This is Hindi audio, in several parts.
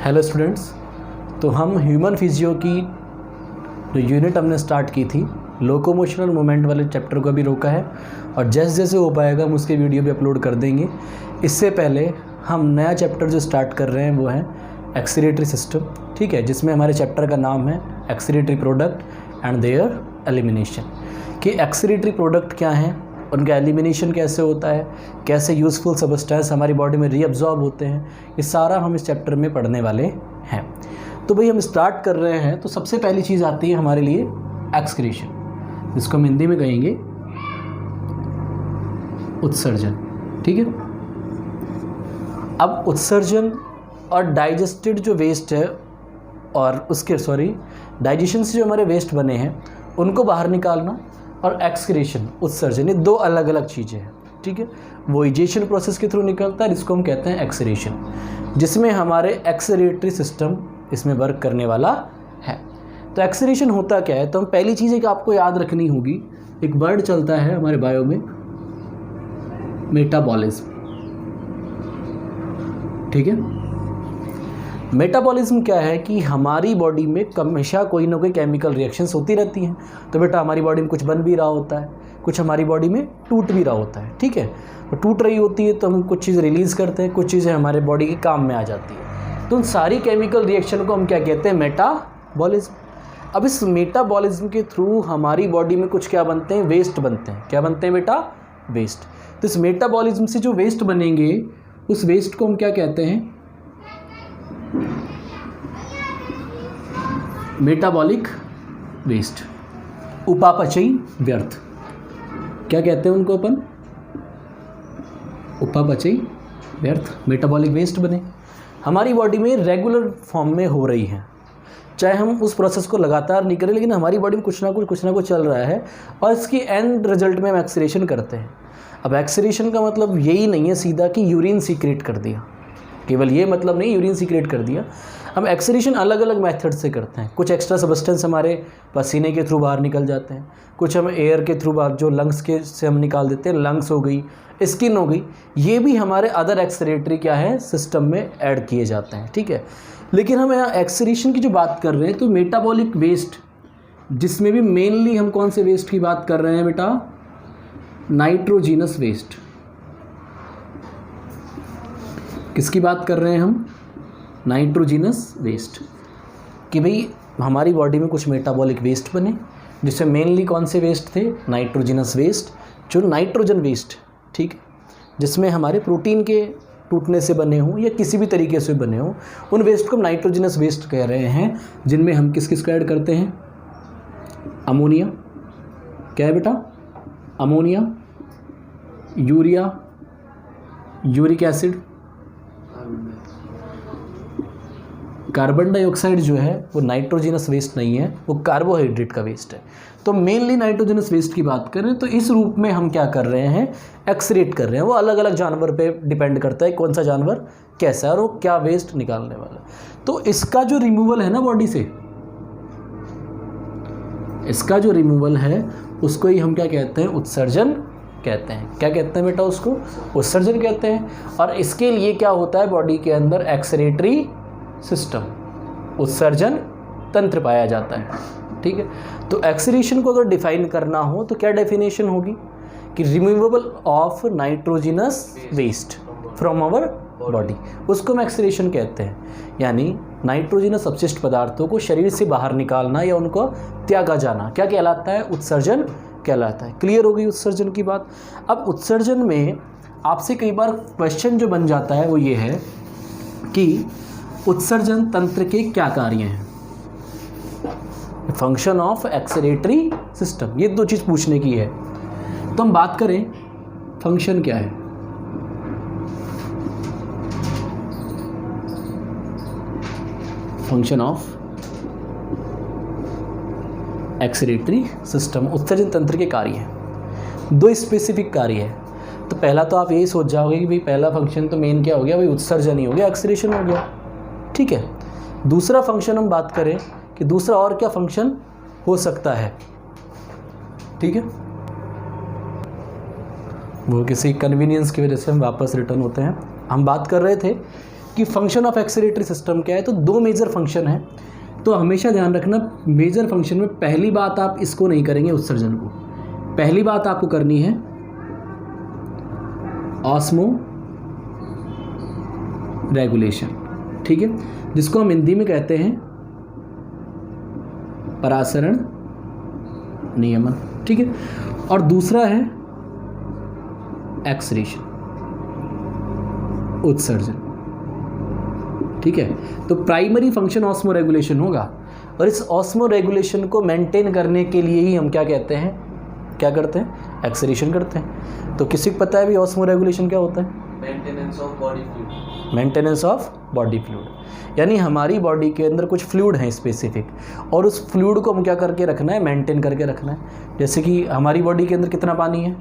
हेलो स्टूडेंट्स, तो हम ह्यूमन फिजियो की जो यूनिट हमने स्टार्ट की थी लोकोमोशनल मूवमेंट वाले चैप्टर को भी रोका है और जैसे जैसे हो पाएगा हम उसके वीडियो भी अपलोड कर देंगे। इससे पहले हम नया चैप्टर जो स्टार्ट कर रहे हैं वो है एक्सीलरेटरी सिस्टम, ठीक है, जिसमें हमारे चैप्टर का नाम है एक्सीलरेटरी प्रोडक्ट एंड देयर एलिमिनेशन। कि एक्सीलरेटरी प्रोडक्ट क्या हैं, उनका एलिमिनेशन कैसे होता है, कैसे यूज़फुल सब्सटेंस हमारी बॉडी में रीअब्जॉर्ब होते हैं, ये सारा हम इस चैप्टर में पढ़ने वाले हैं। तो भाई हम स्टार्ट कर रहे हैं तो सबसे पहली चीज़ आती है हमारे लिए एक्सक्रीशन, जिसको हम हिंदी में कहेंगे उत्सर्जन, ठीक है। अब उत्सर्जन और डाइजेस्टेड जो वेस्ट है और उसके डाइजेशन से जो हमारे वेस्ट बने हैं उनको बाहर निकालना और एक्सक्रीशन उत्सर्जन, ये दो अलग अलग चीज़ें हैं, ठीक है। वो इजेशन प्रोसेस के थ्रू निकलता है, इसको हम कहते हैं एक्सक्रीशन, जिसमें हमारे एक्सीलरेटरी सिस्टम इसमें वर्क करने वाला है। तो एक्सक्रीशन होता क्या है, तो हम पहली चीज़ एक आपको याद रखनी होगी, एक वर्ड चलता है हमारे बायो में मेटाबॉलिज्म, ठीक है। मेटाबॉलिज्म क्या है कि हमारी बॉडी में हमेशा कोई ना कोई केमिकल रिएक्शंस होती रहती हैं। तो बेटा हमारी बॉडी में कुछ बन भी रहा होता है, कुछ हमारी बॉडी में टूट भी रहा होता है, ठीक है। तो टूट रही होती है तो हम कुछ चीज़ रिलीज़ करते हैं, कुछ चीज़ें हमारे बॉडी के काम में आ जाती है। तो उन सारी केमिकल रिएक्शन को हम क्या कहते हैं, मेटाबॉलिज्म। अब इस मेटाबॉलिज्म के थ्रू हमारी बॉडी में कुछ क्या बनते हैं, वेस्ट बनते हैं। क्या बनते हैं बेटा, वेस्ट। तो इस मेटाबॉलिज्म से जो वेस्ट बनेंगे उस वेस्ट को हम क्या कहते हैं, मेटाबॉलिक वेस्ट, उपापचयी व्यर्थ। क्या कहते हैं उनको अपन, उपापचयी व्यर्थ, मेटाबॉलिक वेस्ट बने हमारी बॉडी में रेगुलर फॉर्म में हो रही हैं, चाहे हम उस प्रोसेस को लगातार नहीं करें, लेकिन हमारी बॉडी में कुछ ना कुछ चल रहा है और इसकी एंड रिजल्ट में हम एक्सक्रीशन करते हैं। अब एक्सक्रीशन का मतलब यही नहीं है सीधा कि यूरिन सीक्रेट कर दिया, केवल ये मतलब नहीं यूरिन सीक्रेट कर दिया। हम एक्सक्रीशन अलग अलग मेथड से करते हैं। कुछ एक्स्ट्रा सब्सटेंस हमारे पसीने के थ्रू बाहर निकल जाते हैं, कुछ हम एयर के थ्रू बाहर जो लंग्स के से हम निकाल देते हैं, लंग्स हो गई, स्किन हो गई, ये भी हमारे अदर एक्सक्रीटरी क्या है सिस्टम में ऐड किए जाते हैं, ठीक है। लेकिन हम यहाँ एक्सक्रीशन की जो बात कर रहे हैं तो मेटाबॉलिक वेस्ट, जिसमें भी मेनली हम कौन से वेस्ट की बात कर रहे हैं बेटा, नाइट्रोजीनस वेस्ट। किसकी बात कर रहे हैं हम, नाइट्रोजीनस वेस्ट। कि भाई हमारी बॉडी में कुछ मेटाबॉलिक वेस्ट बने, जिसमें मेनली कौन से वेस्ट थे, नाइट्रोजीनस वेस्ट, जो नाइट्रोजन वेस्ट, ठीक है, जिसमें हमारे प्रोटीन के टूटने से बने हों या किसी भी तरीके से बने हों, उन वेस्ट को हम नाइट्रोजीनस वेस्ट कह रहे हैं, जिनमें हम किस किस को ऐड करते हैं, अमोनिया, क्या है बेटा, ammonia, urea, uric acid, carbon dioxide जो है वो नाइट्रोजीनस वेस्ट नहीं है, वो कार्बोहाइड्रेट का वेस्ट है। तो मेनली नाइट्रोजीनस वेस्ट की बात करें तो इस रूप में हम क्या कर रहे हैं, एक्सक्रीट कर रहे हैं। वो अलग अलग जानवर पे डिपेंड करता है कौन सा जानवर कैसा है और वो क्या वेस्ट निकालने वाला है। तो इसका जो रिमूवल है ना बॉडी से, इसका जो रिमूवल है उसको ही हम क्या कहते हैं, उत्सर्जन कहते हैं। क्या कहते हैं बेटा, उसको उत्सर्जन कहते हैं। और इसके लिए क्या होता है, बॉडी के अंदर एक्सक्रीटरी सिस्टम, उत्सर्जन तंत्र पाया जाता है, ठीक है। तो एक्सक्रीशन को अगर डिफाइन करना हो तो क्या डेफिनेशन होगी कि removable of nitrogenous waste from our body, उसको हम एक्सक्रीशन कहते हैं। यानी नाइट्रोजीनस अपशिष्ट पदार्थों को शरीर से बाहर निकालना या उनको त्यागा जाना क्या कहलाता है, उत्सर्जन कहलाता है। क्लियर हो गई उत्सर्जन की बात। अब उत्सर्जन में आपसे कई बार क्वेश्चन जो बन जाता है वो ये है कि उत्सर्जन तंत्र के क्या कार्य हैं, फंक्शन ऑफ एक्सक्रीटरी सिस्टम, ये दो चीज़ पूछने की है। तो हम बात करें फंक्शन क्या है, फंक्शन ऑफ एक्सक्रीटरी सिस्टम, उत्सर्जन तंत्र के कार्य हैं। दो स्पेसिफिक कार्य है। तो पहला तो आप यही सोच जाओगे कि भाई पहला फंक्शन तो मेन क्या हो गया, भाई उत्सर्जन ही हो गया, एक्सक्रीशन हो गया, ठीक है। दूसरा फंक्शन हम बात करें कि दूसरा और क्या फंक्शन हो सकता है, ठीक है। वो किसी कन्वीनियंस की वजह से हम वापस रिटर्न होते हैं। हम बात कर रहे थे कि फंक्शन ऑफ एक्सीलरेटरी सिस्टम क्या है, तो दो मेजर फंक्शन है। तो हमेशा ध्यान रखना मेजर फंक्शन में पहली बात आप इसको नहीं करेंगे उत्सर्जन को, पहली बात आपको करनी है ऑस्मो रेगुलेशन, ठीक है, जिसको हम हिंदी में कहते हैं परासरण नियमन, ठीक है। और दूसरा है एक्सरेशन, उत्सर्जन, ठीक है। तो प्राइमरी फंक्शन ऑस्मो रेगुलेशन होगा और इस ऑस्मो रेगुलेशन को मेंटेन करने के लिए ही हम क्या कहते हैं, क्या करते हैं, एक्सरेशन करते हैं। तो किसी को पता है भी ऑस्मो रेगुलेशन क्या होता है? Maintenance of body fluid. Maintenance of body fluid, यानी हमारी बॉडी के अंदर कुछ फ्लूइड हैं स्पेसिफिक, और उस फ्लूइड को हम क्या करके रखना है, मेंटेन करके रखना है। जैसे कि हमारी बॉडी के अंदर कितना पानी है,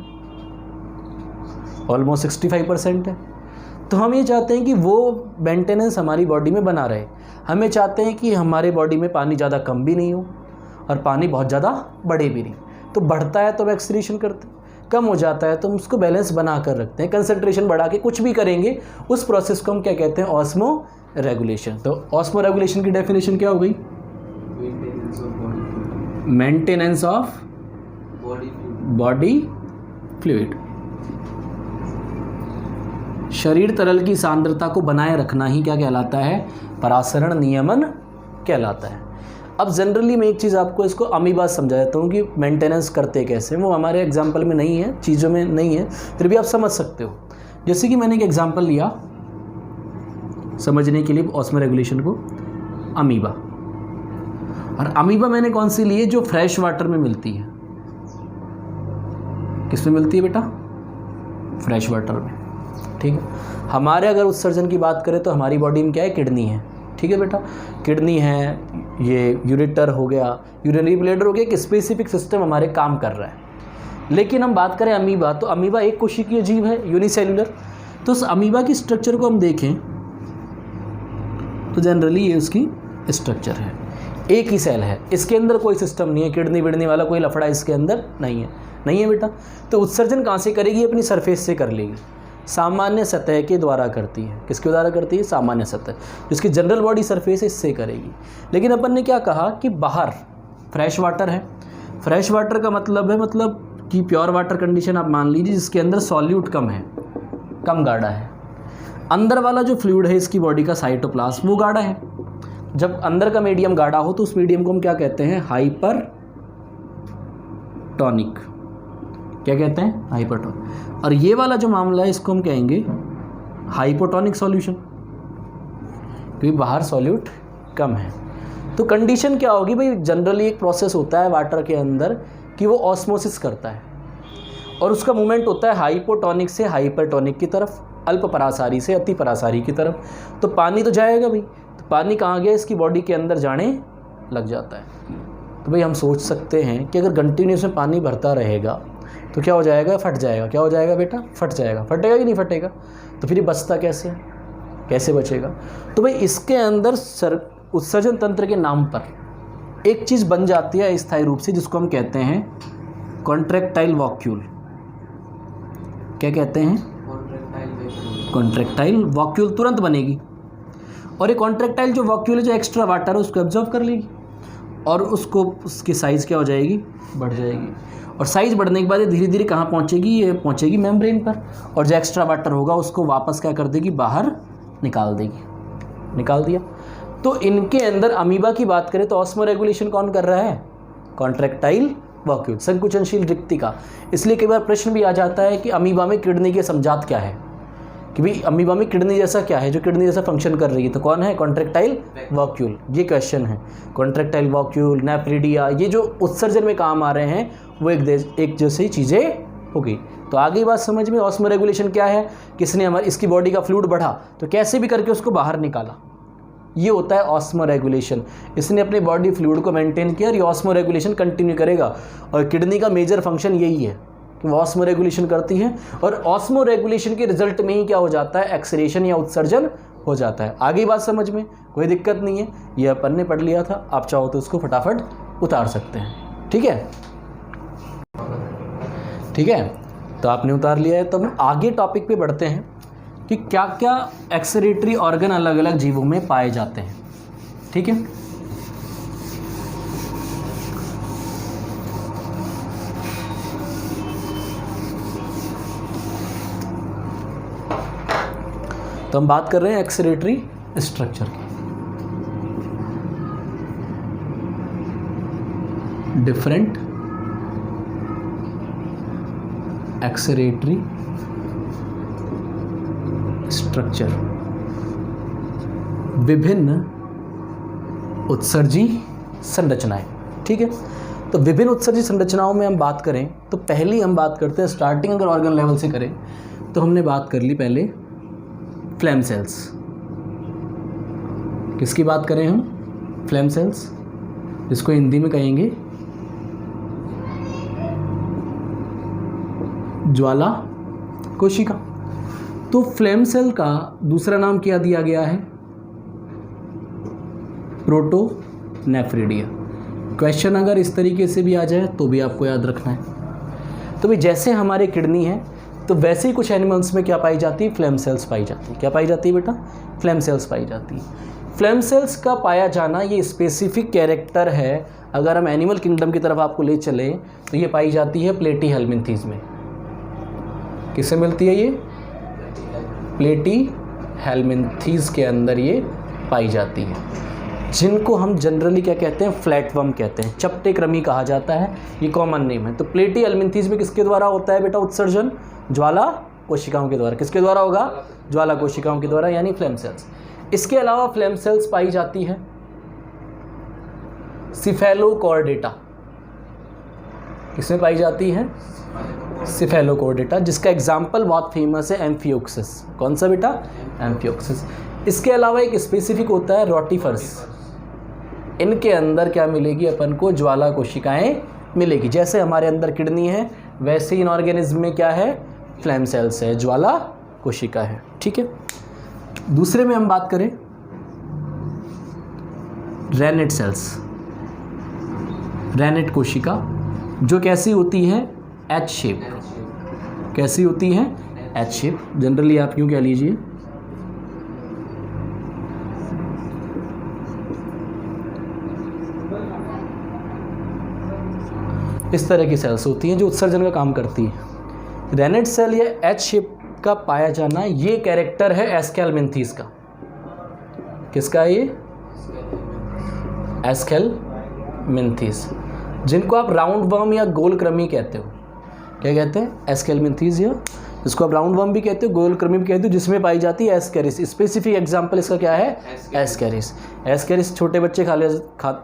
ऑलमोस्ट 65% है। तो हम ये चाहते हैं कि वो मेंटेनेंस हमारी बॉडी में बना रहे। हमें चाहते हैं कि हमारे बॉडी में पानी ज़्यादा कम भी नहीं हो और पानी बहुत ज़्यादा बढ़े भी नहीं। तो बढ़ता है तो हम एक्सक्रीशन करते हैं, कम हो जाता है तो हम उसको बैलेंस बना कर रखते हैं। कंसंट्रेशन बढ़ा के कुछ भी करेंगे उस प्रोसेस को हम क्या कहते हैं, ऑस्मो रेगुलेशन। तो ऑस्मो रेगुलेशन की डेफिनेशन क्या हो गई? Maintenance of body fluid. शरीर तरल की सांद्रता को बनाए रखना ही क्या कहलाता है, परासरण नियमन कहलाता है। अब जनरली मैं एक चीज़ आपको इसको अमीबा समझा देता हूँ कि मेंटेनेंस करते कैसे, वो हमारे एग्जाम्पल में नहीं है, चीज़ों में नहीं है, फिर भी आप समझ सकते हो। जैसे कि मैंने एक एग्जाम्पल लिया समझने के लिए ऑस्मो रेगुलेशन को, अमीबा। और अमीबा मैंने कौन सी ली है, जो फ्रेश वाटर में मिलती है। किस में मिलती है बेटा? फ्रेश वाटर में, ठीक है। हमारे अगर उत्सर्जन की बात करें तो हमारी बॉडी में क्या है, किडनी है, ठीक है बेटा, किडनी है, ये यूरेटर हो गया, यूरिनरी ब्लैडर हो गया, एक स्पेसिफिक सिस्टम हमारे काम कर रहा है। लेकिन हम बात करें अमीबा, तो अमीबा एक कोशिकीय जीव है, यूनिसेल्युलर। तो उस अमीबा की स्ट्रक्चर को हम देखें तो जनरली ये उसकी स्ट्रक्चर है, एक ही सेल है, इसके अंदर कोई सिस्टम नहीं है, किडनी विडनी वाला कोई लफड़ा इसके अंदर नहीं है, नहीं है बेटा। तो उत्सर्जन कहाँ से करेगी, अपनी सरफेस से कर लेगी, सामान्य सतह के द्वारा करती है। किसके द्वारा करती है? सामान्य सतह, जिसकी जनरल बॉडी सरफेस है, इससे करेगी। लेकिन अपन ने क्या कहा कि बाहर फ्रेश वाटर है। फ्रेश वाटर का मतलब है, मतलब कि प्योर वाटर कंडीशन आप मान लीजिए, जिसके अंदर सॉल्यूट कम है, कम गाढ़ा है। अंदर वाला जो फ्लूइड है इसकी बॉडी का, साइटोप्लाज्म, वो गाढ़ा है। जब अंदर का मीडियम गाढ़ा हो तो उस मीडियम को हम क्या कहते हैं, हाइपर टॉनिक। क्या कहते हैं? हाइपरटॉनिक। और ये वाला जो मामला है इसको हम कहेंगे हाइपोटोनिक सॉल्यूशन, क्योंकि बाहर सॉल्यूट कम है। तो कंडीशन क्या होगी भाई, जनरली एक प्रोसेस होता है वाटर के अंदर कि वो ऑस्मोसिस करता है और उसका मूवमेंट होता है हाइपोटोनिक से हाइपरटोनिक की तरफ, अल्प परासारी से अति परासारी की तरफ। तो पानी तो जाएगा भाई, तो पानी कहाँ गया, इसकी बॉडी के अंदर जाने लग जाता है। तो भाई हम सोच सकते हैं कि अगर कंटिन्यूस में पानी भरता रहेगा तो क्या हो जाएगा, फट जाएगा। क्या हो जाएगा बेटा? फट जाएगा। फटेगा कि नहीं फटेगा? तो फिर ये बचता कैसे, कैसे बचेगा? तो भाई इसके अंदर उत्सर्जन तंत्र के नाम पर एक चीज़ बन जाती है स्थायी रूप से, जिसको हम कहते हैं कॉन्ट्रैक्टाइल वॉक्यूल। क्या कहते हैं? कॉन्ट्रैक्टाइल वॉक्यूल तुरंत बनेगी, और ये कॉन्ट्रैक्टाइल जो वॉक्यूल है, जो एक्स्ट्रा वाटर है उसको एब्जॉर्ब कर लेगी और उसको, उसकी साइज़ क्या हो जाएगी, बढ़ जाएगी। और साइज़ बढ़ने के बाद ये धीरे धीरे कहाँ पहुँचेगी, ये पहुँचेगी मेम्ब्रेन पर, और जो एक्स्ट्रा वाटर होगा उसको वापस क्या कर देगी, बाहर निकाल देगी। निकाल दिया। तो इनके अंदर अमीबा की बात करें तो ऑस्मो रेगुलेशन कौन कर रहा है? कॉन्ट्रैक्टाइल वॉक्यूल, संकुचनशील रिक्तिका। इसलिए कई बार प्रश्न भी आ जाता है कि अमीबा में किडनी की समझात क्या है, कि भाई अमीबा में किडनी जैसा क्या है जो किडनी जैसा फंक्शन कर रही है, तो कौन है? Contractile vacuole. ये क्वेश्चन है, कॉन्ट्रैक्टाइल वॉक्यूल, नेफ्रिडिया, ये जो उत्सर्जन में काम आ रहे हैं वो एक जैसी चीज़ें हो गई। तो आगे बात समझ में, ऑस्मो रेगुलेशन क्या है, किसने हमारी इसकी बॉडी का फ्लूइड बढ़ा तो कैसे भी करके उसको बाहर निकाला, ये होता है ऑस्मो रेगुलेशन। इसने अपने बॉडी फ्लूइड को मेंटेन किया और ये ऑस्मो रेगुलेशन कंटिन्यू करेगा। और किडनी का मेजर फंक्शन यही है कि वो ऑस्मो रेगुलेशन करती है, और ऑस्मो रेगुलेशन के रिजल्ट में ही क्या हो जाता है, एक्सरेशन या उत्सर्जन हो जाता है। आगे बात समझ में, कोई दिक्कत नहीं है, ये अपन ने पढ़ लिया था, आप चाहो तो उसको फटाफट उतार सकते हैं। ठीक है, ठीक है, तो आपने उतार लिया है। तो हम आगे टॉपिक पे बढ़ते हैं। कि क्या क्या एक्सक्रीटरी ऑर्गन अलग अलग जीवों में पाए जाते हैं। ठीक है, तो हम बात कर रहे हैं एक्सक्रीटरी स्ट्रक्चर की। डिफरेंट एक्सक्रीटरी स्ट्रक्चर, विभिन्न उत्सर्जी संरचनाएं। ठीक है, तो विभिन्न उत्सर्जी संरचनाओं में हम बात करें तो पहली हम बात करते हैं, स्टार्टिंग अगर ऑर्गन लेवल से करें तो हमने बात कर ली पहले फ्लेम सेल्स। किसकी बात करें हम? फ्लेम सेल्स, जिसको हिंदी में कहेंगे ज्वाला कोशिका। तो फ्लेम सेल का दूसरा नाम क्या दिया गया है? प्रोटोनेफ्रिडिया। क्वेश्चन अगर इस तरीके से भी आ जाए तो भी आपको याद रखना है। तो भाई जैसे हमारे किडनी है तो वैसे ही कुछ एनिमल्स में क्या पाई जाती है? फ्लेम सेल्स पाई जाती है। क्या पाई जाती है बेटा? फ्लेम सेल्स पाई जाती है। फ्लेम सेल्स का पाया जाना ये स्पेसिफिक कैरेक्टर है। अगर हम एनिमल किंगडम की तरफ आपको ले चले तो ये पाई जाती है प्लेटीहेल्मिन्थीज में। किससे मिलती है ये? प्लेटीहेल्मिन्थीज के अंदर ये पाई जाती है, जिनको हम जनरली क्या कहते हैं? फ्लैटवर्म कहते हैं, चपटे कृमि कहा जाता है, ये कॉमन नेम है। तो प्लेटीहेल्मिन्थीज में किसके द्वारा होता है बेटा उत्सर्जन? ज्वाला कोशिकाओं के द्वारा। किसके द्वारा होगा? ज्वाला कोशिकाओं के द्वारा, यानी फ्लेम सेल्स। इसके अलावा फ्लेम सेल्स पाई जाती है सिफेलोकॉर्डेटा। किसमें पाई जाती है? सिफेलोकॉर्डेटा, जिसका एग्जाम्पल बहुत फेमस है एम्फियोक्सिस। कौन सा बेटा? एम्फियोक्सिस। इसके अलावा एक स्पेसिफिक होता है रोटिफर्स। इनके अंदर क्या मिलेगी अपन को? ज्वाला कोशिकाएं मिलेगी। जैसे हमारे अंदर किडनी है वैसे इन ऑर्गेनिज्म में क्या है? फ्लेम सेल्स है, ज्वाला कोशिका है। ठीक है, दूसरे में हम बात करें रेनेट सेल्स। रेनेट कोशिका जो कैसी होती है? H shape. कैसी होती है? H shape. जनरली आप यूँ कह लीजिए इस तरह की सेल्स होती हैं जो उत्सर्जन का काम करती है। रेनेट सेल या एच शेप का पाया जाना ये कैरेक्टर है एस्केलमिन्थीज का। किसका है ये? एस्केलमिन्थीज, जिनको आप राउंड वर्म या गोल कृमि कहते हो। क्या कहते हैं? एस्केलमिन्थीज, या जिसको आप राउंड वर्म भी कहते हो, गोल कृमि भी कहते हो, जिसमें पाई जाती है एस्केरिस। स्पेसिफिक एग्जांपल इसका क्या है? एस्केरिस। एस्केरिस छोटे बच्चे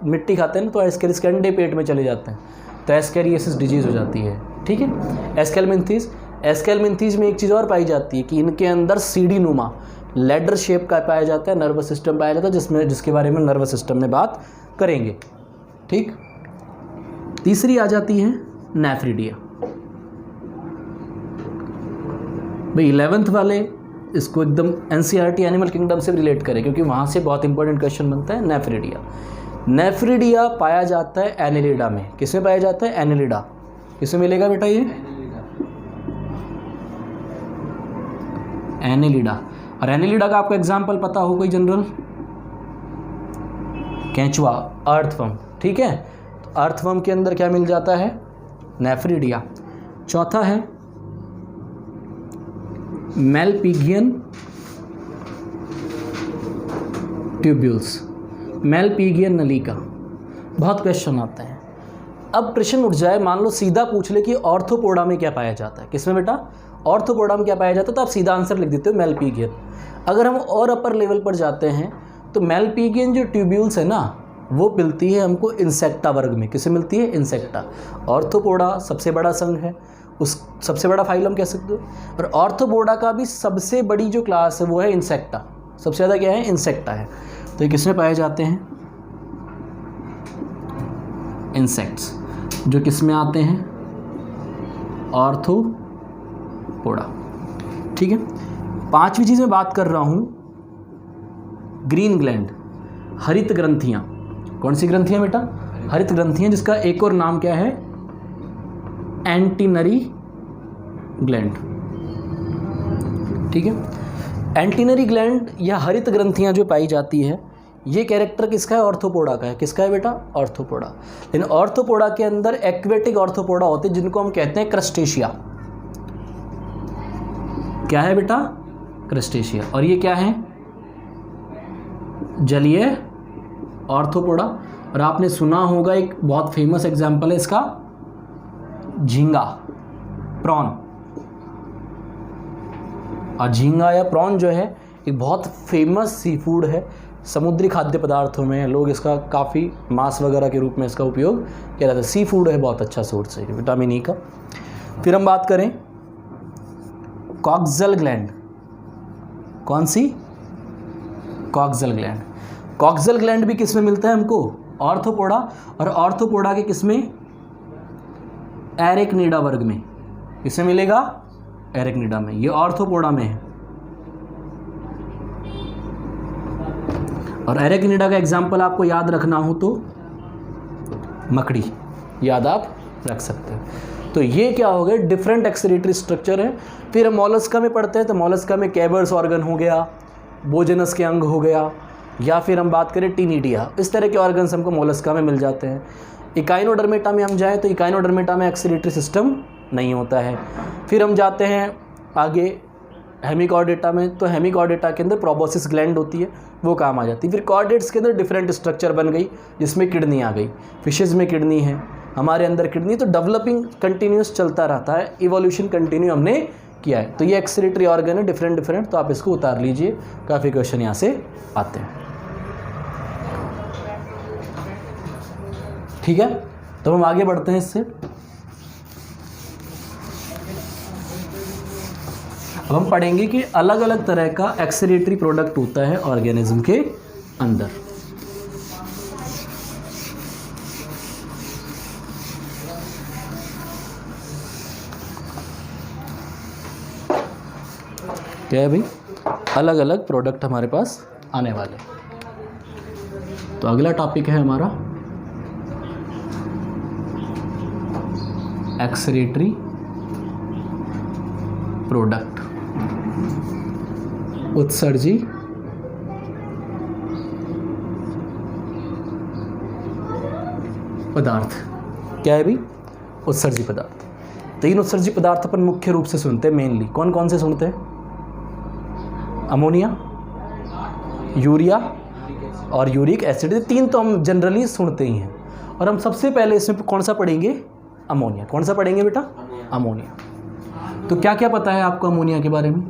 मिट्टी खाते हैं ना, तो एस्केरिस के अंडे पेट में चले जाते हैं, तो एस्केरियोसिस डिजीज़ हो जाती है। ठीक है, एस्केलमिन्थीज। एस्केलमिन्थीज में एक चीज़ और पाई जाती है कि इनके अंदर सीढ़ी नुमा लेडर शेप का पाया जाता है, नर्वस सिस्टम पाया जाता है, जिसके बारे में नर्वस सिस्टम में बात करेंगे। ठीक, तीसरी आ जाती है नेफ्रिडिया। भाई 11th वाले इसको एकदम एनसीईआरटी एनिमल किंगडम से रिलेट करें, क्योंकि वहाँ से बहुत इंपॉर्टेंट क्वेश्चन बनता है। नेफ्रिडिया। नेफ्रिडिया पाया जाता है एनेलिडा में। किसमें पाया जाता है? एनेलिडा। किसमें मिलेगा बेटा ये? एनेलिडा। और एनेलिडा का आपको एग्जाम्पल पता हो कोई जनरल? केंचुआ, अर्थवर्म। ठीक है, तो अर्थवर्म के अंदर क्या मिल जाता है? नेफ्रिडिया। चौथा है मेलपिगियन ट्यूब्यूल्स। मेलपिगियन नलिका। बहुत क्वेश्चन आता है। अब प्रश्न उठ जाए, मान लो सीधा पूछ ले कि ऑर्थोपोडा में क्या पाया जाता है। किसमें बेटा? ऑर्थोपोडा में क्या पाया जाता है, तो आप सीधा आंसर लिख देते हो मेलपिगियन। अगर हम और अपर लेवल पर जाते हैं तो मेलपिगियन जो ट्यूब्यूल्स है ना, वो मिलती है हमको इंसेक्टा वर्ग में। किसे मिलती है? इंसेक्टा। ऑर्थोपोडा सबसे बड़ा संघ है, उस सबसे बड़ा फाइलम कह सकते हो। और ऑर्थोपोडा का भी सबसे बड़ी जो क्लास है वो है इंसेक्टा। सबसे ज़्यादा क्या है? इंसेक्टा है। तो ये किसमें पाए जाते हैं? इंसेक्ट्स, जो किसमें आते हैं? ऑर्थोपोडा। ठीक है, पांचवी चीज़ मैं बात कर रहा हूँ ग्रीन ग्लैंड, हरित ग्रंथियाँ। कौन सी ग्रंथियाँ बेटा? हरित ग्रंथियाँ, जिसका एक और नाम क्या है? एंटीनरी ग्लैंड। ठीक है, एंटीनरी ग्लैंड या हरित ग्रंथियां जो पाई जाती है, ये कैरेक्टर किसका है? ऑर्थोपोडा का है। किसका है बेटा? ऑर्थोपोडा। लेकिन ऑर्थोपोडा के अंदर एक्वेटिक ऑर्थोपोडा होते हैं जिनको हम कहते हैं क्रस्टेशिया। क्या है बेटा? क्रस्टेशिया। और ये क्या है? जलीय ऑर्थोपोडा। और आपने सुना होगा एक बहुत फेमस एग्जाम्पल है इसका, झींगा, प्रॉन। और झींगा या प्रॉन जो है एक बहुत फेमस सी फूड है, समुद्री खाद्य पदार्थों में लोग इसका काफ़ी मांस वगैरह के रूप में इसका उपयोग किया जाता है। सी फूड है, बहुत अच्छा सोर्स है विटामिन ई का। फिर हम बात करें कॉक्सल ग्लैंड। कौन सी? Coxal gland. कॉक्सल ग्लैंड भी किस में मिलता है हमको? ऑर्थोपोडा। और ऑर्थोपोडा के किस में? एरेक्निडा वर्ग में। किसमें मिलेगा? एरेक्निडा में। ये ऑर्थोपोडा में है। और एरेक्निडा का एग्जाम्पल आपको याद रखना हो तो मकड़ी याद आप रख सकते हैं। तो ये क्या हो गए? डिफरेंट एक्सक्रीटरी स्ट्रक्चर है। फिर हम मॉलस्का में पढ़ते हैं तो मॉलस्का में कैबर्स ऑर्गन हो गया, बोजनस के अंग हो गया, या फिर हम बात करें टीनिडिया, इस तरह के ऑर्गन्स हमको मोलस्का में मिल जाते हैं। इकाइनोडर्मेटा में हम जाएँ तो इकाइनोडर्मेटा में एक्सक्रीटरी सिस्टम नहीं होता है। फिर हम जाते हैं आगे हेमिकॉर्डेटा में, तो हेमिकॉर्डेटा के अंदर प्रोबोसिस ग्लैंड होती है, वो काम आ जाती है। फिर कॉर्डेट्स के अंदर डिफरेंट स्ट्रक्चर बन गई जिसमें किडनी आ गई। फिशेज़ में किडनी है, हमारे अंदर किडनी। तो डेवलपिंग कंटिन्यूस चलता रहता है, इवोल्यूशन कंटिन्यू हमने किया है। तो ये एक्सक्रीटरी ऑर्गन है डिफरेंट, तो आप इसको उतार लीजिए, काफ़ी क्वेश्चन यहाँ से आते हैं। ठीक है, तो हम आगे बढ़ते हैं इससे। अब हम पढ़ेंगे कि अलग अलग तरह का एक्सक्रीटरी प्रोडक्ट होता है ऑर्गेनिज्म के अंदर। क्या है भाई? अलग अलग प्रोडक्ट हमारे पास आने वाले। तो अगला टॉपिक है हमारा एक्सक्रीटरी प्रोडक्ट, उत्सर्जी पदार्थ। क्या है भाई? उत्सर्जी पदार्थ। 3 उत्सर्जी पदार्थ अपन मुख्य रूप से सुनते हैं मेनली। कौन कौन से सुनते हैं? अमोनिया, यूरिया और यूरिक एसिड। 3 तो हम जनरली सुनते ही हैं। और हम सबसे पहले इसमें कौन सा पढ़ेंगे? अमोनिया। कौन सा पढ़ेंगे बेटा? अमोनिया। तो क्या क्या पता है आपको अमोनिया के बारे में?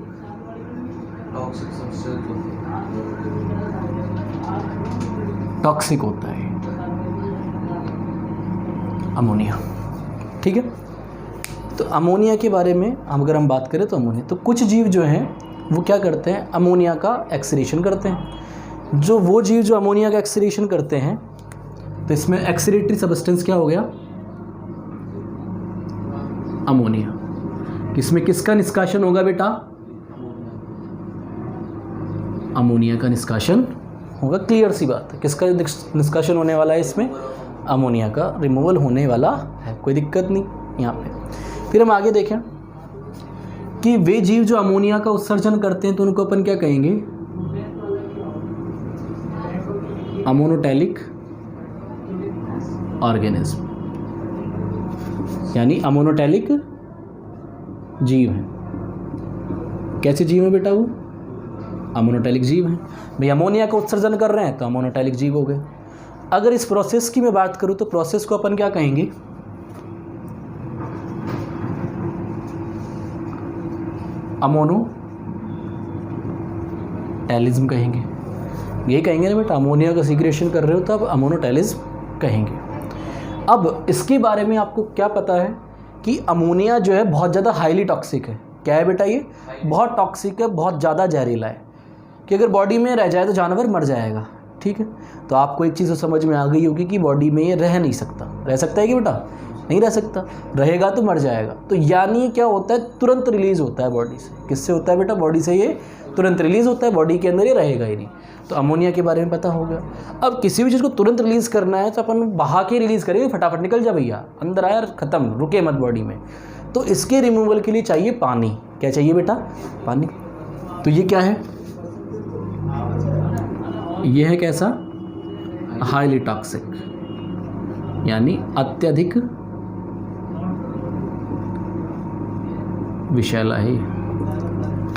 टॉक्सिक होता है अमोनिया। ठीक है, तो अमोनिया के बारे में अगर हम बात करें तो अमोनिया, तो कुछ जीव जो हैं वो क्या करते हैं? अमोनिया का एक्सक्रीशन करते हैं। जो वो जीव जो अमोनिया का एक्सक्रीशन करते हैं, तो इसमें एक्सक्रीटरी सब्सटेंस क्या हो गया? अमोनिया। इसमें किसका निष्कासन होगा बेटा? अमोनिया का निष्कासन होगा। क्लियर सी बात है। किसका निष्कासन होने वाला है इसमें? अमोनिया का रिमूवल होने वाला है, कोई दिक्कत नहीं यहाँ पे। फिर हम आगे देखें कि वे जीव जो अमोनिया का उत्सर्जन करते हैं तो उनको अपन क्या कहेंगे? अमोनोटैलिक ऑर्गेनिज्म, यानी अमोनोटैलिक जीव हैं। कैसे जीव हैं बेटा? वो अमोनोटैलिक जीव हैं। भाई अमोनिया का उत्सर्जन कर रहे हैं तो अमोनोटैलिक जीव हो गए। अगर इस प्रोसेस की मैं बात करूं तो प्रोसेस को अपन क्या कहेंगे? अमोनोटैलिज्म कहेंगे। ये कहेंगे ना बेटा, अमोनिया का सीक्रेशन कर रहे हो तो आप अमोनोटैलिज्म कहेंगे। अब इसके बारे में आपको क्या पता है कि अमोनिया जो है बहुत ज़्यादा हाईली टॉक्सिक है। क्या है बेटा? ये बहुत टॉक्सिक है, बहुत ज़्यादा जहरीला है कि अगर बॉडी में रह जाए तो जानवर मर जाएगा। ठीक है, तो आपको एक चीज़ तो समझ में आ गई होगी कि बॉडी में ये रह नहीं सकता। रह सकता है कि बेटा? नहीं रह सकता, रहेगा तो मर जाएगा। तो यानी क्या होता है? तुरंत रिलीज़ होता है बॉडी से। किससे होता है बेटा? बॉडी से ये तुरंत रिलीज़ होता है, बॉडी के अंदर ये रहेगा ही नहीं। तो अमोनिया के बारे में पता हो गया। अब किसी भी चीज़ को तुरंत रिलीज़ करना है तो अपन बहा के रिलीज़ करेंगे, फटाफट निकल जा भैया, अंदर आया ख़त्म, रुके मत बॉडी में। तो इसके रिमूवल के लिए चाहिए पानी। क्या चाहिए बेटा? पानी। तो ये क्या है, ये है कैसा, हाईली टॉक्सिक, यानी अत्यधिक विषैला है।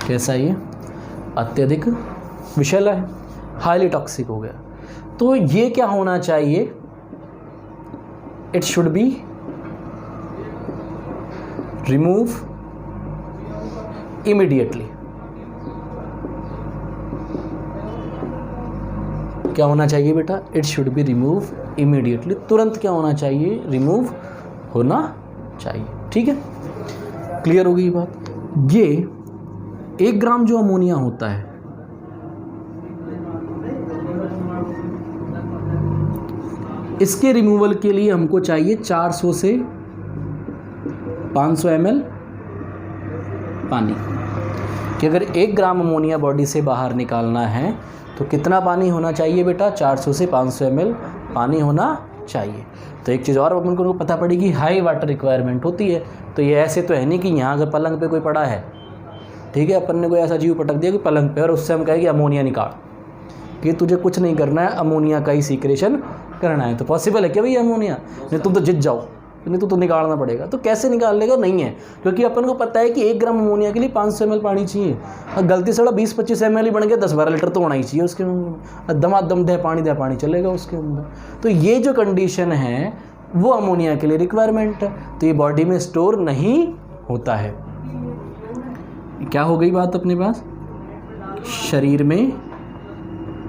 कैसा है ये, अत्यधिक विषैला है, हाईली टॉक्सिक हो गया। तो ये क्या होना चाहिए, it should be remove immediately. क्या होना चाहिए बेटा, it should be remove immediately, तुरंत क्या होना चाहिए, रिमूव होना चाहिए। ठीक है, क्लियर हो गई बात। ये 1 ग्राम जो अमोनिया होता है, इसके रिमूवल के लिए हमको चाहिए 400 से 500 ml पानी। कि अगर 1 ग्राम अमोनिया बॉडी से बाहर निकालना है तो कितना पानी होना चाहिए बेटा, 400 से 500 ml पानी होना चाहिए। तो एक चीज़ और अपन को पता पड़ेगी, हाई वाटर रिक्वायरमेंट होती है। तो ये ऐसे तो है नहीं कि यहाँ अगर पलंग पे कोई पड़ा है, ठीक है, अपन ने कोई ऐसा जीव पटक दिया कि पलंग पे, और उससे हम कहें कि अमोनिया निकाल, कि तुझे कुछ नहीं करना है, अमोनिया का ही सीक्रेशन करना है। तो पॉसिबल है क्या भैया अमोनिया, नहीं तुम तो जित जाओ, नहीं तो निकालना पड़ेगा। तो कैसे निकाल लेगा, नहीं है, क्योंकि अपन को पता है कि 1 ग्राम अमोनिया के लिए 500 ml पानी चाहिए। और गलती से 20-25 ml ही बन गया, 10-12 लीटर तो होना ही चाहिए उसके अंदर, दमादम दे पानी चलेगा उसके अंदर। तो ये जो कंडीशन है वो अमोनिया के लिए रिक्वायरमेंट है, तो ये बॉडी में स्टोर नहीं होता है। क्या हो गई बात अपने पास, शरीर में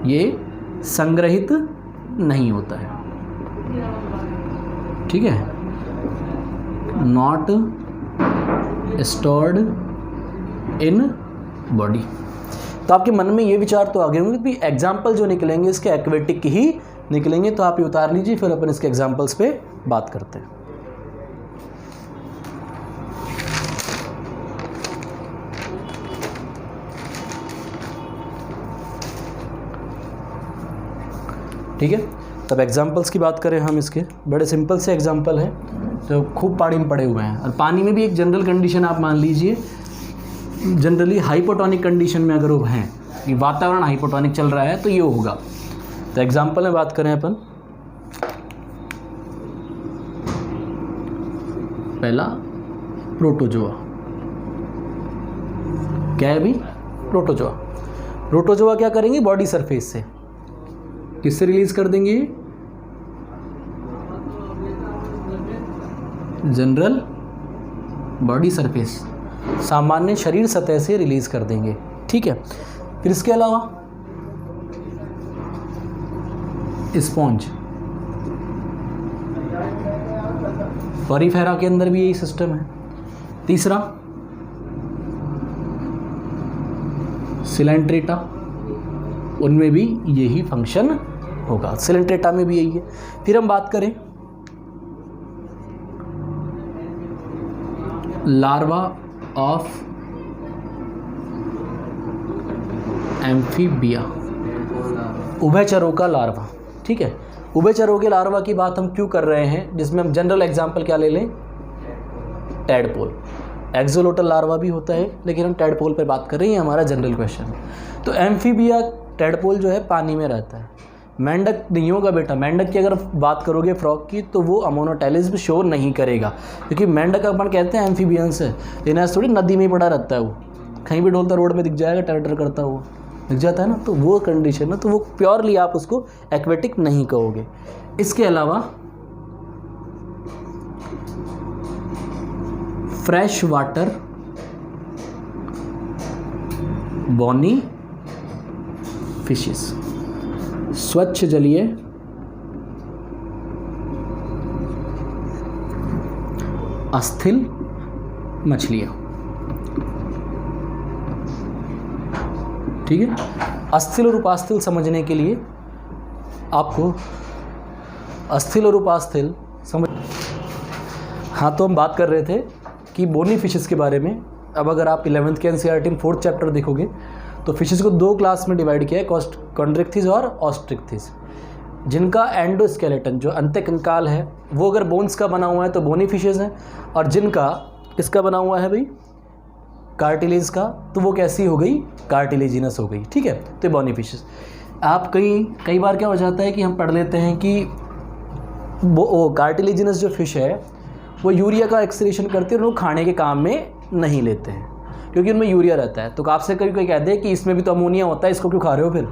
ये संग्रहित नहीं होता है। ठीक है, नॉट स्टोर्ड इन बॉडी। तो आपके मन में ये विचार तो आ गए होंगे कि एग्जाम्पल जो निकलेंगे इसके एक्वेटिक ही निकलेंगे। तो आप ये उतार लीजिए, फिर अपन इसके एग्जाम्पल्स पे बात करते हैं। ठीक है, तब एग्जाम्पल्स की बात करें हम, इसके बड़े सिंपल से एग्जाम्पल हैं जो खूब पानी में पड़े हुए हैं। और पानी में भी एक जनरल कंडीशन आप मान लीजिए, जनरली हाइपोटोनिक कंडीशन में अगर वो हैं, ये वातावरण हाइपोटोनिक चल रहा है तो ये होगा। तो एग्जाम्पल में बात करें अपन, पहला प्रोटोजोआ। क्या है अभी, प्रोटोजोआ। प्रोटोजोआ क्या करेंगे, बॉडी सरफेस से किससे रिलीज कर देंगे, जनरल बॉडी सरफेस, सामान्य शरीर सतह से रिलीज कर देंगे। ठीक है, फिर इसके अलावा स्पॉन्ज, पॉरीफेरा के अंदर भी यही सिस्टम है। तीसरा सिलेंट्रेटा, उनमें भी यही फंक्शन होगा, सिलेंट्रेटा में भी यही है। फिर हम बात करें लार्वा ऑफ एम्फीबिया, उभयचरों का लार्वा। ठीक है, उभयचरों के लार्वा की बात हम क्यों कर रहे हैं, जिसमें हम जनरल एग्जांपल क्या ले लें, टैडपोल। एक्सोलोटल लार्वा भी होता है, लेकिन हम टैडपोल पर बात कर रहे हैं, हमारा जनरल क्वेश्चन है। तो एम्फीबिया टैडपोल जो है पानी में रहता है, मेंढक नहीं होगा बेटा। मेंढक की अगर बात करोगे फ्रॉग की, तो वो अमोनोटेलिज्म शो नहीं करेगा, क्योंकि मेंढक अपन कहते हैं एम्फीबियंस है, लेकिन ऐसा थोड़ी नदी में ही पड़ा रहता है, वो कहीं भी डोलता रोड में दिख जाएगा, टर करता हुआ दिख जाता है ना, तो वो कंडीशन है, तो वो प्योरली आप उसको एक्वेटिक नहीं कहोगे। इसके अलावा फ्रेश वाटर बॉनी फिशेस, स्वच्छ जलीय अस्थिल मछलियाँ। ठीक है, अस्थिल और उपास्थिल समझने के लिए आपको अस्थिल और उपास्थिल समझ, हाँ, तो हम बात कर रहे थे कि बोनी फिशेस के बारे में। अब अगर आप 11th के एनसीईआरटी में 4th चैप्टर देखोगे तो फिशेस को 2 क्लास में डिवाइड किया है, कॉन्ड्रिक्थिस और ऑस्ट्रिक्थिस। जिनका एंडोस्केलेटन जो अंत्यकंकाल है वो अगर बोन्स का बना हुआ है तो बोनी फिशेस हैं, और जिनका किसका बना हुआ है भाई, कार्टिलेज का, तो वो कैसी हो गई, कार्टिलेजिनस हो गई। ठीक है, तो बॉनी फिशेस। आप कई बार क्या हो जाता है कि हम पढ़ लेते हैं कि वो कार्टिलेजिनस जो फिश है वो यूरिया का एक्सक्रीशन करती है और वो खाने के काम में नहीं लेते हैं क्योंकि उनमें यूरिया रहता है। तो आपसे कभी कोई कहते हैं कि इसमें भी तो अमोनिया होता है, इसको क्यों खा रहे हो फिर,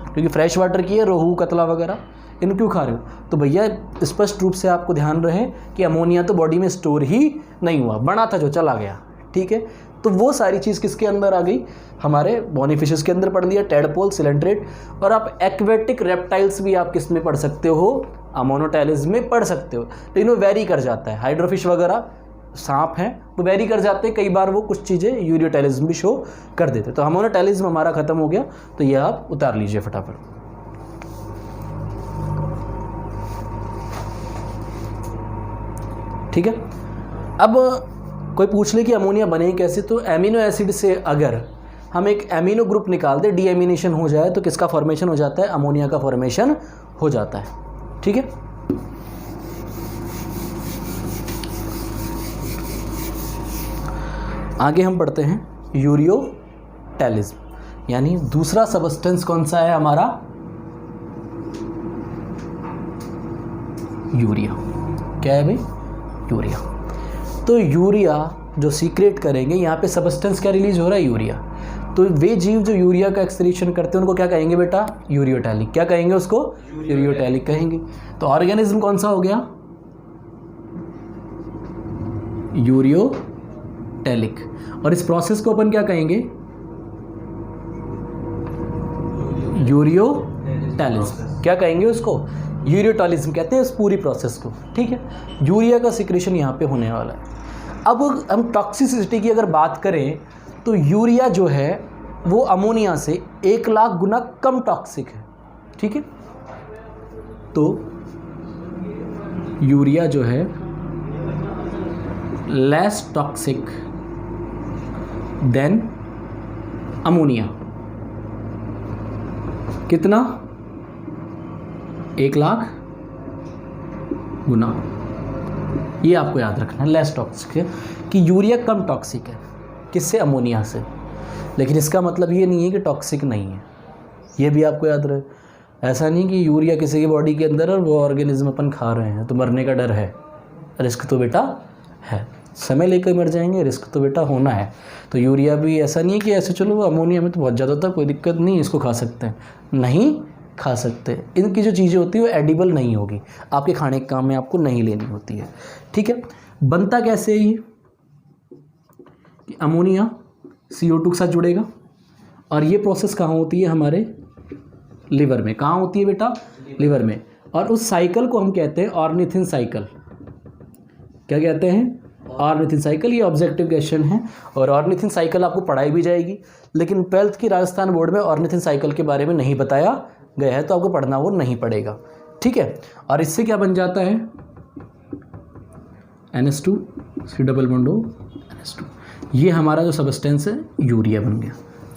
क्योंकि फ्रेश वाटर की है, रोहू कतला वगैरह, इन क्यों खा रहे हो। तो भैया स्पष्ट रूप से आपको ध्यान रहे कि अमोनिया तो बॉडी में स्टोर ही नहीं हुआ, बना था जो चला गया। ठीक है, तो वो सारी चीज़ किसके अंदर आ गई, हमारे बॉनी फिशेस के अंदर पढ़ लिया, टेडपोल, सिलेंट्रेट। और आप एक्वेटिक रेप्टाइल्स भी आप किस में पढ़ सकते हो, अमोनोटैलिस में पढ़ सकते हो, लेकिन वो वेरी कर जाता है। हाइड्रोफिश वगैरह सांप हैं वो वेरी कर जाते हैं, कई बार वो कुछ चीज़ें यूरियोटैलिज्म भी शो कर देते। तो अमोनोटैलिज्म हमारा खत्म हो गया, तो ये आप उतार लीजिए फटाफट। ठीक है, अब कोई पूछ ले कि अमोनिया बने कैसे, तो एमिनो एसिड से अगर हम एक एमिनो ग्रुप निकाल दें, डीएमिनेशन हो जाए, तो किसका फॉर्मेशन हो जाता है, अमोनिया का फॉर्मेशन हो जाता है। ठीक है, आगे हम पढ़ते हैं यूरियोटैलिज्म, यानी दूसरा सबस्टेंस कौन सा है हमारा, यूरिया। क्या है भाई, यूरिया। तो यूरिया जो सीक्रेट करेंगे, यहाँ पे सबस्टेंस क्या रिलीज हो रहा है, यूरिया। तो वे जीव जो यूरिया का एक्सक्रीशन करते हैं उनको क्या कहेंगे बेटा, यूरियोटैलिक। क्या कहेंगे उसको, यूरियोटैलिक कहेंगे। तो ऑर्गेनिज्म कौन सा हो गया, यूरियोटैलिक। और इस प्रोसेस को अपन क्या कहेंगे, यूरियोटैलिज्म। क्या कहेंगे उसको, यूरियोटैलिज्म कहते हैं इस पूरी प्रोसेस को। ठीक है, यूरिया का सिक्रेशन यहाँ पे होने वाला है। अब हम टॉक्सिसिटी की अगर बात करें तो यूरिया जो है वो अमोनिया से 1,00,000 गुना कम टॉक्सिक है। ठीक है, तो यूरिया जो है लेस टॉक्सिक देन अमोनिया। कितना, 1,00,000 गुना। ये आपको याद रखना है, लेस टॉक्सिक है, कि यूरिया कम टॉक्सिक है किससे, अमोनिया से। लेकिन इसका मतलब ये नहीं है कि टॉक्सिक नहीं है, ये भी आपको याद रहे। ऐसा नहीं कि यूरिया किसी की बॉडी के अंदर और वो ऑर्गेनिज्म अपन खा रहे हैं तो मरने का डर है, रिस्क तो बेटा है, समय लेकर मर जाएंगे, रिस्क तो बेटा होना है। तो यूरिया भी ऐसा नहीं है कि ऐसे चलो अमोनिया में तो बहुत ज़्यादा होता है, कोई दिक्कत नहीं, इसको खा सकते हैं, नहीं खा सकते। इनकी जो चीज़ें होती है वो एडिबल नहीं होगी, आपके खाने के काम में आपको नहीं लेनी होती है। ठीक है, बनता कैसे है ये, कि अमोनिया CO2 के साथ जुड़ेगा और ये प्रोसेस कहाँ होती है, हमारे लिवर में। कहाँ होती है बेटा, लिवर में। और उस साइकिल को हम कहते हैं ऑर्निथिन साइकिल। क्या कहते हैं, ऑर्निथिन साइकिल। ये ऑब्जेक्टिव क्वेश्चन है और ऑर्निथिन साइकिल आपको पढ़ाई भी जाएगी, लेकिन 12th की राजस्थान बोर्ड में ऑर्निथिन साइकिल के बारे में नहीं बताया गया है, तो आपको पढ़ना वो नहीं पड़ेगा। ठीक है, और इससे क्या बन जाता है, NH2 C double bond O NH2। ये हमारा जो सबस्टेंस है यूरिया बन गया।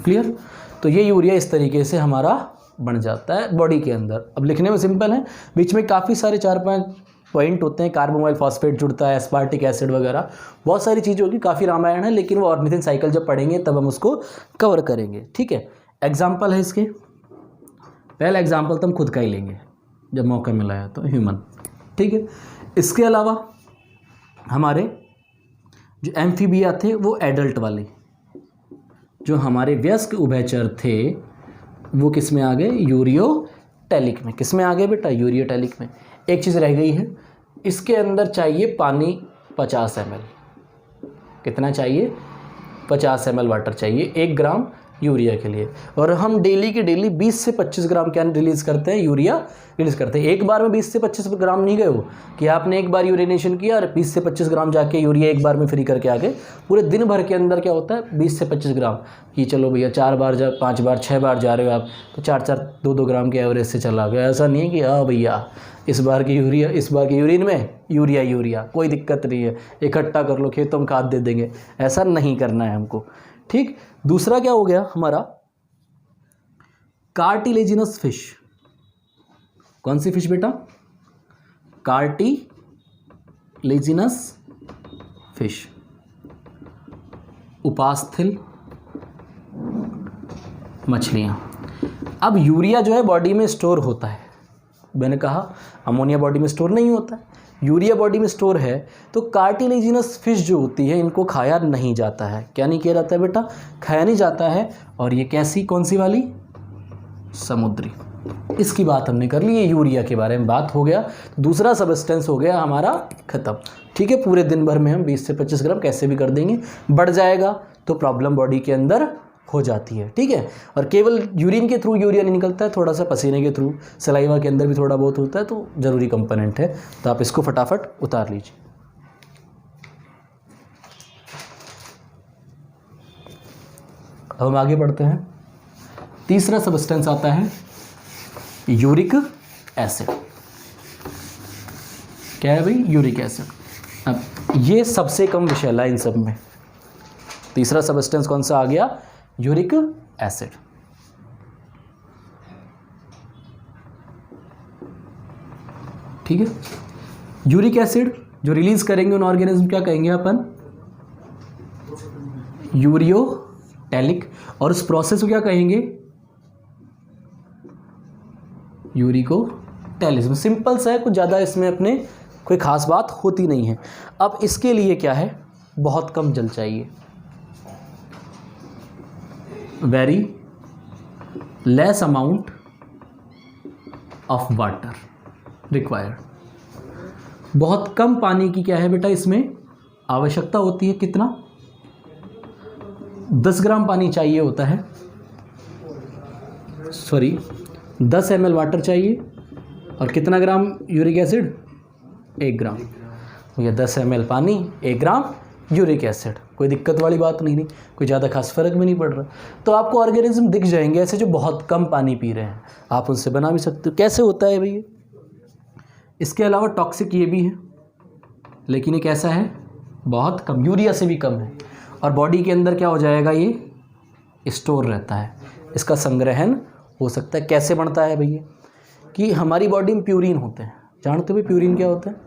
क्लियर, तो ये यूरिया इस तरीके से हमारा बन जाता है बॉडी के अंदर। अब लिखने में सिंपल है, बीच में काफ़ी सारे 4-5 पॉइंट होते हैं, कार्बोमाइल फॉस्फेट जुड़ता है, एस्पार्टिक एसिड वगैरह, बहुत सारी चीज़ें होगी, काफ़ी रामायण है, लेकिन वो ऑर्निथिन साइकिल जब पढ़ेंगे तब हम उसको कवर करेंगे। ठीक है, एग्जाम्पल है इसके, पहला एग्जाम्पल तो हम खुद का ही लेंगे जब मौका मिला है, तो ह्यूमन। ठीक है, इसके अलावा हमारे जो एम्फीबिया थे वो एडल्ट वाले, जो हमारे वयस्क उभयचर थे वो किस में आ गए, यूरियोटैलिक में। किस में आ गए बेटा, यूरियोटैलिक में। एक चीज़ रह गई है, इसके अंदर चाहिए पानी 50 ml। कितना चाहिए, 50 ml वाटर चाहिए 1 ग्राम यूरिया के लिए। और हम डेली के डेली 20 से 25 ग्राम क्या रिलीज़ करते हैं, यूरिया रिलीज़ करते हैं। एक बार में 20 से 25 ग्राम नहीं गए हो कि आपने एक बार यूरिनेशन किया और 20 से 25 ग्राम जाके यूरिया एक बार में फ्री करके आ गए। पूरे दिन भर के अंदर क्या होता है, 20 से 25 ग्राम, कि चलो भैया 4 बार 5 बार 6 बार जा रहे हो आप, तो 4-4 2-2 ग्राम के एवरेज से चला गया। ऐसा नहीं है कि हाँ भैया इस बार की यूरिन में यूरिया कोई दिक्कत नहीं है, इकट्ठा कर लो, खेतों में खाद दे देंगे, ऐसा नहीं करना है हमको। ठीक, दूसरा क्या हो गया हमारा, कार्टिलेजिनस फिश। कौन सी फिश बेटा, कार्टिलेजिनस फिश। उपास्थल मछलियाँ। अब यूरिया जो है बॉडी में स्टोर होता है, मैंने कहा अमोनिया बॉडी में स्टोर नहीं होता है, यूरिया बॉडी में स्टोर है। तो कार्टिलेजिनस फिश जो होती है इनको खाया नहीं जाता है। क्या नहीं किया जाता है बेटा? खाया नहीं जाता है। और ये कैसी, कौन सी वाली? समुद्री। इसकी बात हमने कर ली, ये यूरिया के बारे में बात हो गया। दूसरा सबस्टेंस हो गया हमारा ख़त्म। ठीक है, पूरे दिन भर में हम 20 से 25 ग्राम कैसे भी कर देंगे, बढ़ जाएगा तो प्रॉब्लम बॉडी के अंदर हो जाती है। ठीक है, और केवल यूरिन के थ्रू यूरिया नहीं निकलता है, थोड़ा सा पसीने के थ्रू, सलाइवा के अंदर भी थोड़ा बहुत होता है, तो ज़रूरी कंपोनेंट है। तो आप इसको फटाफट उतार लीजिए। अब हम आगे बढ़ते हैं। तीसरा सबस्टेंस आता है यूरिक एसिड। क्या है भाई? Uric acid. अब ये सबसे कम विषैला इन सब में। तीसरा सबस्टेंस कौन सा आ गया? Uric acid. ठीक है, यूरिक एसिड जो रिलीज करेंगे उन ऑर्गेनिज्म क्या कहेंगे अपन? यूरियोटैलिक। और उस प्रोसेस को क्या कहेंगे? यूरिकोटैलिज्म। सिंपल सा है, कुछ ज़्यादा इसमें अपने कोई ख़ास बात होती नहीं है। अब इसके लिए क्या है? बहुत कम जल चाहिए, very less amount of water required. बहुत कम पानी की क्या है बेटा इसमें आवश्यकता होती है। कितना? 10 ग्राम पानी चाहिए होता है, सॉरी 10 ml वाटर चाहिए। और कितना ग्राम यूरिक एसिड? 1 ग्राम। या 10 ml पानी, 1 ग्राम यूरिक एसिड। कोई दिक्कत वाली बात नहीं, कोई ज़्यादा खास फर्क भी नहीं पड़ रहा। तो आपको ऑर्गेनिज्म दिख जाएंगे ऐसे जो बहुत कम पानी पी रहे हैं, आप उनसे बना भी सकते हो। कैसे होता है भैया? इसके अलावा टॉक्सिक ये भी है, लेकिन ये कैसा है? बहुत कम, यूरिया से भी कम है। और बॉडी के अंदर क्या हो जाएगा? ये स्टोर रहता है, इसका संग्रहण हो सकता है। कैसे बनता है भैया? कि हमारी बॉडी में प्यूरिन होते हैं। जानते हो प्यूरिन क्या होता है?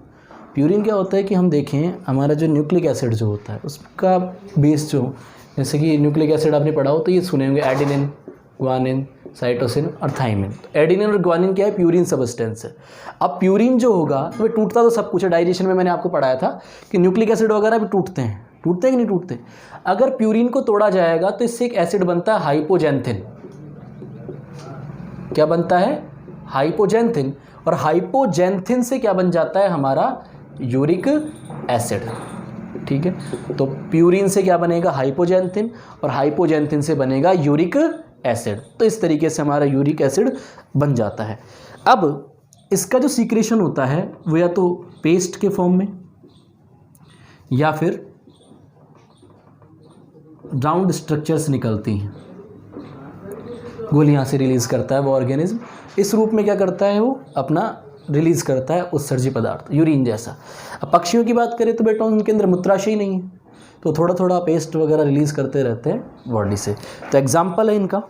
प्यूरिन क्या होता है कि हम देखें हमारा जो न्यूक्लिक एसिड जो होता है उसका बेस जो, जैसे कि न्यूक्लिक एसिड आपने पढ़ा हो तो ये सुने होंगे एडिनिन, ग्वानिन, साइटोसिन और थाइमिन। तो एडिनिन और ग्वानिन क्या है? प्यूरिन सबस्टेंस है। अब प्यूरिन जो होगा तो वे टूटता तो सब कुछ है। डाइजेशन में मैंने आपको पढ़ाया था कि न्यूक्लिक एसिड वगैरह भी टूटते हैं कि नहीं टूटते? अगर प्यूरिन को तोड़ा जाएगा तो इससे एक एसिड बनता है हाइपोजेंथिन। क्या बनता है? हाइपोजेंथिन। और हाइपोजेंथिन से क्या बन जाता है? हमारा यूरिक एसिड। ठीक है, तो प्यूरिन से क्या बनेगा? हाइपोजेंथिन। और हाइपोजेंथिन से बनेगा यूरिक एसिड। तो इस तरीके से हमारा यूरिक एसिड बन जाता है। अब इसका जो सीक्रेशन होता है वो या तो पेस्ट के फॉर्म में या फिर राउंड स्ट्रक्चर्स निकलती हैं, गोलियां से रिलीज करता है वो ऑर्गेनिज्म। इस रूप में क्या करता है? वो अपना रिलीज करता है उत्सर्जी पदार्थ, यूरिन जैसा। अब पक्षियों की बात करें तो बेटा उनके अंदर मूत्राशय ही नहीं है, तो थोड़ा थोड़ा पेस्ट वगैरह रिलीज करते रहते हैं बॉडी से। तो एग्जाम्पल है इनका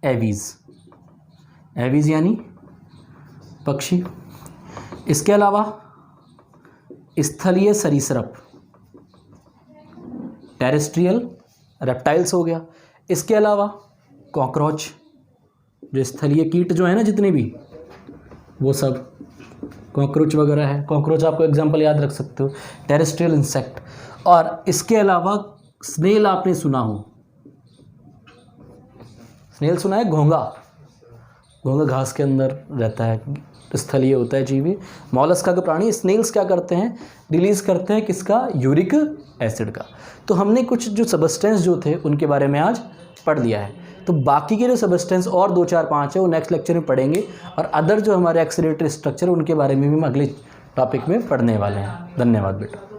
एवीज। एवीज यानी पक्षी। इसके अलावा स्थलीय सरीसृप, टेरेस्ट्रियल रेप्टाइल्स हो गया। इसके अलावा कॉकरोच, जो स्थलीय कीट जो है ना जितने भी, वो सब कॉकरोच वगैरह है। कॉकरोच आपको एग्जांपल याद रख सकते हो, टेरेस्ट्रियल इंसेक्ट। और इसके अलावा स्नेल आपने सुना हो, स्नेल सुना है? घोंगा। घोंगा घास के अंदर रहता है, स्थलीय होता है जीवी, मॉलस्का का प्राणी। स्नेल्स क्या करते हैं? रिलीज करते हैं किसका? यूरिक एसिड का। तो हमने कुछ जो सबस्टेंस जो थे उनके बारे में आज पढ़ लिया है। तो बाकी के जो सबस्टेंस और 2 4 5 है वो नेक्स्ट लेक्चर में पढ़ेंगे। और अदर जो हमारे एक्सीलरेटरी स्ट्रक्चर उनके बारे में भी हम अगले टॉपिक में पढ़ने वाले हैं। धन्यवाद बेटा।